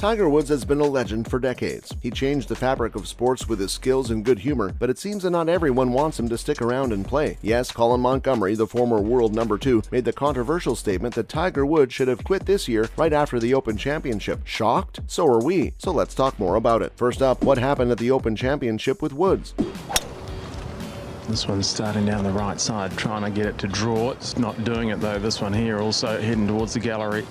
Tiger Woods has been a legend for decades. He changed the fabric of sports with his skills and good humor, but it seems that not everyone wants him to stick around and play. Yes, Colin Montgomerie, the former world number 2, made the controversial statement that Tiger Woods should have quit this year right after the Open Championship. Shocked? So are we. So let's talk more about it. First up, what happened at the Open Championship with Woods? This one's starting down the right side, trying to get it to draw. It's not doing it though. This one here also heading towards the gallery.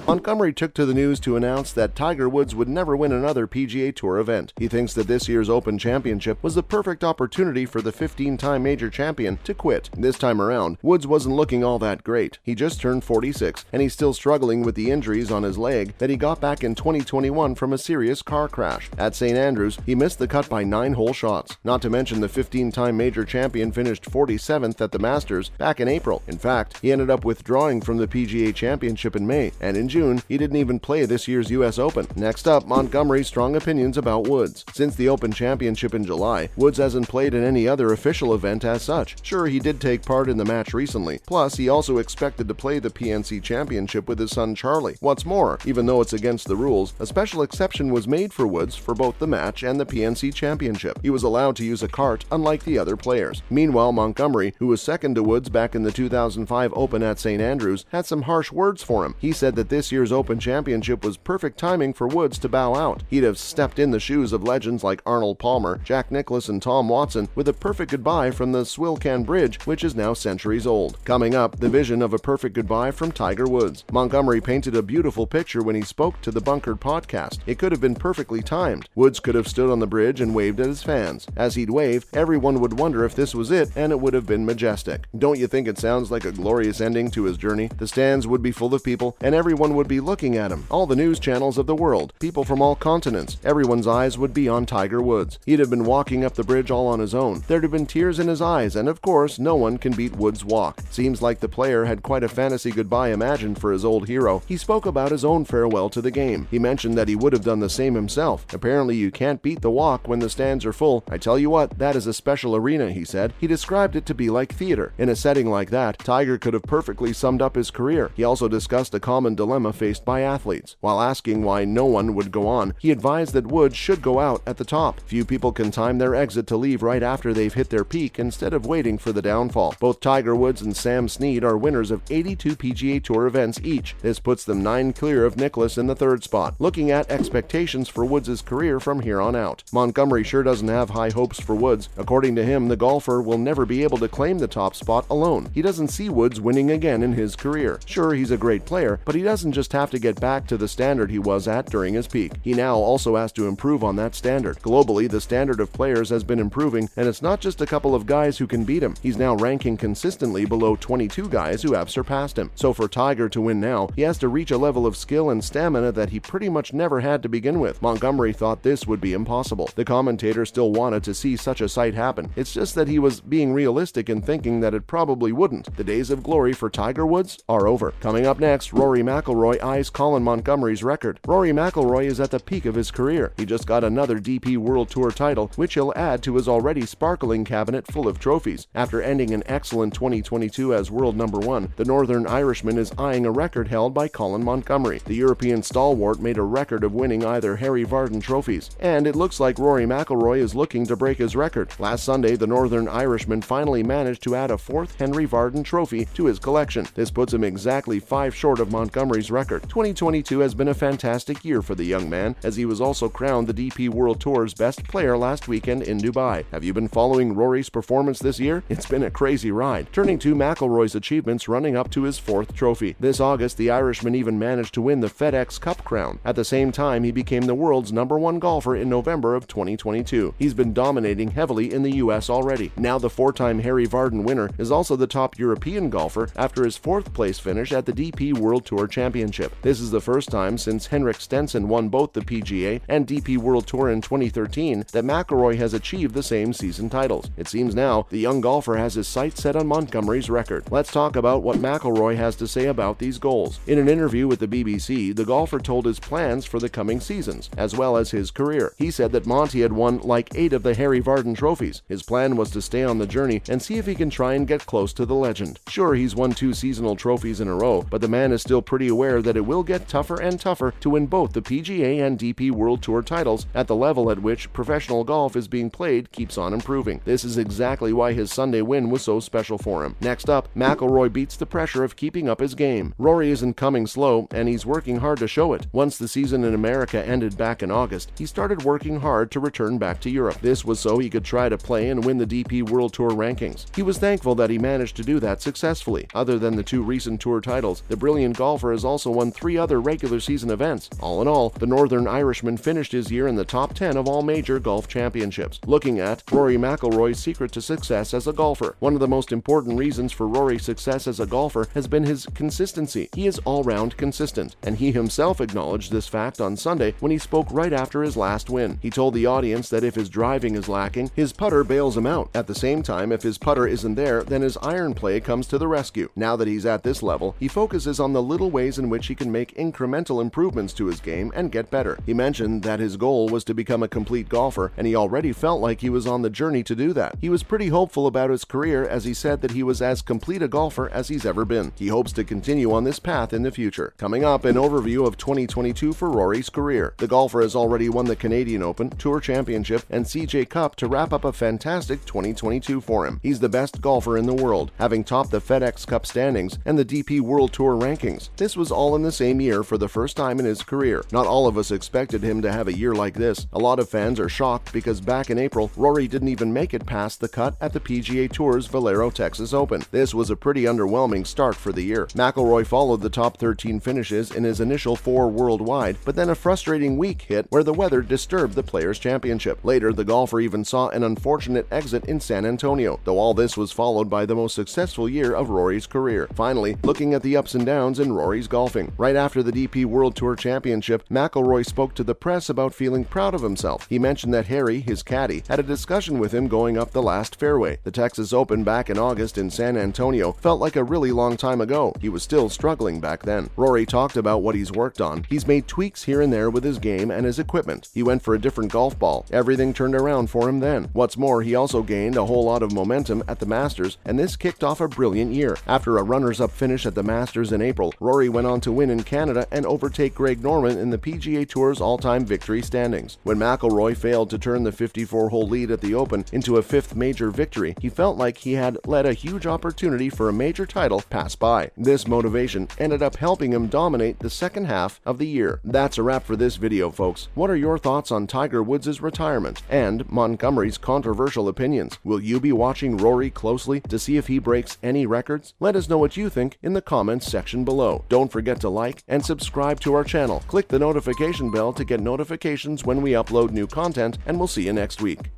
Montgomerie took to the news to announce that Tiger Woods would never win another PGA Tour event. He thinks that this year's Open Championship was the perfect opportunity for the 15-time major champion to quit. This time around, Woods wasn't looking all that great. He just turned 46, and he's still struggling with the injuries on his leg that he got back in 2021 from a serious car crash. At St. Andrews, he missed the cut by 9 hole shots. Not to mention the 15-time major champion finished 47th at the Masters back in April. In fact, he ended up withdrawing from the PGA Championship in May, and in June, he didn't even play this year's U.S. Open. Next up, Montgomerie's strong opinions about Woods. Since the Open Championship in July, Woods hasn't played in any other official event as such. Sure, he did take part in the match recently. Plus, he also expected to play the PNC Championship with his son Charlie. What's more, even though it's against the rules, a special exception was made for Woods for both the match and the PNC Championship. He was allowed to use a cart, unlike the other players. Meanwhile, Montgomerie, who was second to Woods back in the 2005 Open at St. Andrews, had some harsh words for him. He said that this year's Open Championship was perfect timing for Woods to bow out. He'd have stepped in the shoes of legends like Arnold Palmer, Jack Nicklaus, and Tom Watson with a perfect goodbye from the Swilcan Bridge, which is now centuries old. Coming up, the vision of a perfect goodbye from Tiger Woods. Montgomerie painted a beautiful picture when he spoke to the Bunkered podcast. It could have been perfectly timed. Woods could have stood on the bridge and waved at his fans. As he'd wave, everyone would wonder if this was it, and it would have been majestic. Don't you think it sounds like a glorious ending to his journey? The stands would be full of people, and everyone would be looking at him. All the news channels of the world, people from all continents, everyone's eyes would be on Tiger Woods. He'd have been walking up the bridge all on his own. There'd have been tears in his eyes, and of course, no one can beat Woods' walk. Seems like the player had quite a fantasy goodbye imagined for his old hero. He spoke about his own farewell to the game. He mentioned that he would have done the same himself. Apparently, you can't beat the walk when the stands are full. I tell you what, that is a special arena, he said. He described it to be like theater. In a setting like that, Tiger could have perfectly summed up his career. He also discussed a common dilemma faced by athletes. While asking why no one would go on, he advised that Woods should go out at the top. Few people can time their exit to leave right after they've hit their peak instead of waiting for the downfall. Both Tiger Woods and Sam Snead are winners of 82 PGA Tour events each. This puts them 9 clear of Nicklaus in the 3rd spot. Looking at expectations for Woods' career from here on out, Montgomerie sure doesn't have high hopes for Woods. According to him, the golfer will never be able to claim the top spot alone. He doesn't see Woods winning again in his career. Sure, he's a great player, but he doesn't just have to get back to the standard he was at during his peak. He now also has to improve on that standard. Globally, the standard of players has been improving, and it's not just a couple of guys who can beat him. He's now ranking consistently below 22 guys who have surpassed him. So for Tiger to win now, he has to reach a level of skill and stamina that he pretty much never had to begin with. Montgomerie thought this would be impossible. The commentator still wanted to see such a sight happen. It's just that he was being realistic in thinking that it probably wouldn't. The days of glory for Tiger Woods are over. Coming up next, Rory McIlroy eyes Colin Montgomerie's record. Rory McIlroy is at the peak of his career. He just got another DP World Tour title, which he'll add to his already sparkling cabinet full of trophies. After ending an excellent 2022 as world number 1, the Northern Irishman is eyeing a record held by Colin Montgomerie. The European stalwart made a record of winning either Harry Vardon trophies, and it looks like Rory McIlroy is looking to break his record. Last Sunday, the Northern Irishman finally managed to add a 4th Henry Vardon trophy to his collection. This puts him exactly 5 short of Montgomerie's record. 2022 has been a fantastic year for the young man, as he was also crowned the DP World Tour's best player last weekend in Dubai. Have you been following Rory's performance this year? It's been a crazy ride. Turning to McIlroy's achievements running up to his 4th trophy. This August, the Irishman even managed to win the FedEx Cup crown. At the same time, he became the world's number 1 golfer in November of 2022. He's been dominating heavily in the US already. Now the 4-time Harry Vardon winner is also the top European golfer after his 4th place finish at the DP World Tour Championship. This is the first time since Henrik Stenson won both the PGA and DP World Tour in 2013 that McIlroy has achieved the same season titles. It seems now the young golfer has his sights set on Montgomerie's record. Let's talk about what McIlroy has to say about these goals. In an interview with the BBC, the golfer told his plans for the coming seasons, as well as his career. He said that Monty had won like 8 of the Harry Vardon trophies. His plan was to stay on the journey and see if he can try and get close to the legend. Sure, he's won 2 seasonal trophies in a row, but the man is still pretty away aware that it will get tougher and tougher to win both the PGA and DP World Tour titles at the level at which professional golf is being played keeps on improving. This is exactly why his Sunday win was so special for him. Next up, McIlroy beats the pressure of keeping up his game. Rory isn't coming slow, and he's working hard to show it. Once the season in America ended back in August, he started working hard to return back to Europe. This was so he could try to play and win the DP World Tour rankings. He was thankful that he managed to do that successfully. Other than the 2 recent tour titles, the brilliant golfer has also won 3 other regular season events. All in all, the Northern Irishman finished his year in the top 10 of all major golf championships. Looking at Rory McIlroy's secret to success as a golfer. One of the most important reasons for Rory's success as a golfer has been his consistency. He is all-round consistent, and he himself acknowledged this fact on Sunday when he spoke right after his last win. He told the audience that if his driving is lacking, his putter bails him out. At the same time, if his putter isn't there, then his iron play comes to the rescue. Now that he's at this level, he focuses on the little ways in which he can make incremental improvements to his game and get better. He mentioned that his goal was to become a complete golfer, and he already felt like he was on the journey to do that. He was pretty hopeful about his career, as he said that he was as complete a golfer as he's ever been. He hopes to continue on this path in the future. Coming up, an overview of 2022 for Rory's career. The golfer has already won the Canadian Open, Tour Championship, and CJ Cup to wrap up a fantastic 2022 for him. He's the best golfer in the world, having topped the FedEx Cup standings and the DP World Tour rankings. This was all in the same year for the first time in his career. Not all of us expected him to have a year like this. A lot of fans are shocked because back in April, Rory didn't even make it past the cut at the PGA Tour's Valero Texas Open. This was a pretty underwhelming start for the year. McIlroy followed the top 13 finishes in his initial 4 worldwide, but then a frustrating week hit where the weather disturbed the Players' Championship. Later, the golfer even saw an unfortunate exit in San Antonio, though all this was followed by the most successful year of Rory's career. Finally, looking at the ups and downs in Rory's golfing. Right after the DP World Tour Championship, McIlroy spoke to the press about feeling proud of himself. He mentioned that Harry, his caddy, had a discussion with him going up the last fairway. The Texas Open back in August in San Antonio felt like a really long time ago. He was still struggling back then. Rory talked about what he's worked on. He's made tweaks here and there with his game and his equipment. He went for a different golf ball. Everything turned around for him then. What's more, he also gained a whole lot of momentum at the Masters, and this kicked off a brilliant year. After a runners-up finish at the Masters in April, Rory went on to win in Canada and overtake Greg Norman in the PGA Tour's all-time victory standings. When McIlroy failed to turn the 54-hole lead at the Open into a 5th major victory, he felt like he had let a huge opportunity for a major title pass by. This motivation ended up helping him dominate the second half of the year. That's a wrap for this video, folks. What are your thoughts on Tiger Woods' retirement and Montgomery's controversial opinions? Will you be watching Rory closely to see if he breaks any records? Let us know what you think in the comments section below. Don't forget to like and subscribe to our channel. Click the notification bell to get notifications when we upload new content, and we'll see you next week.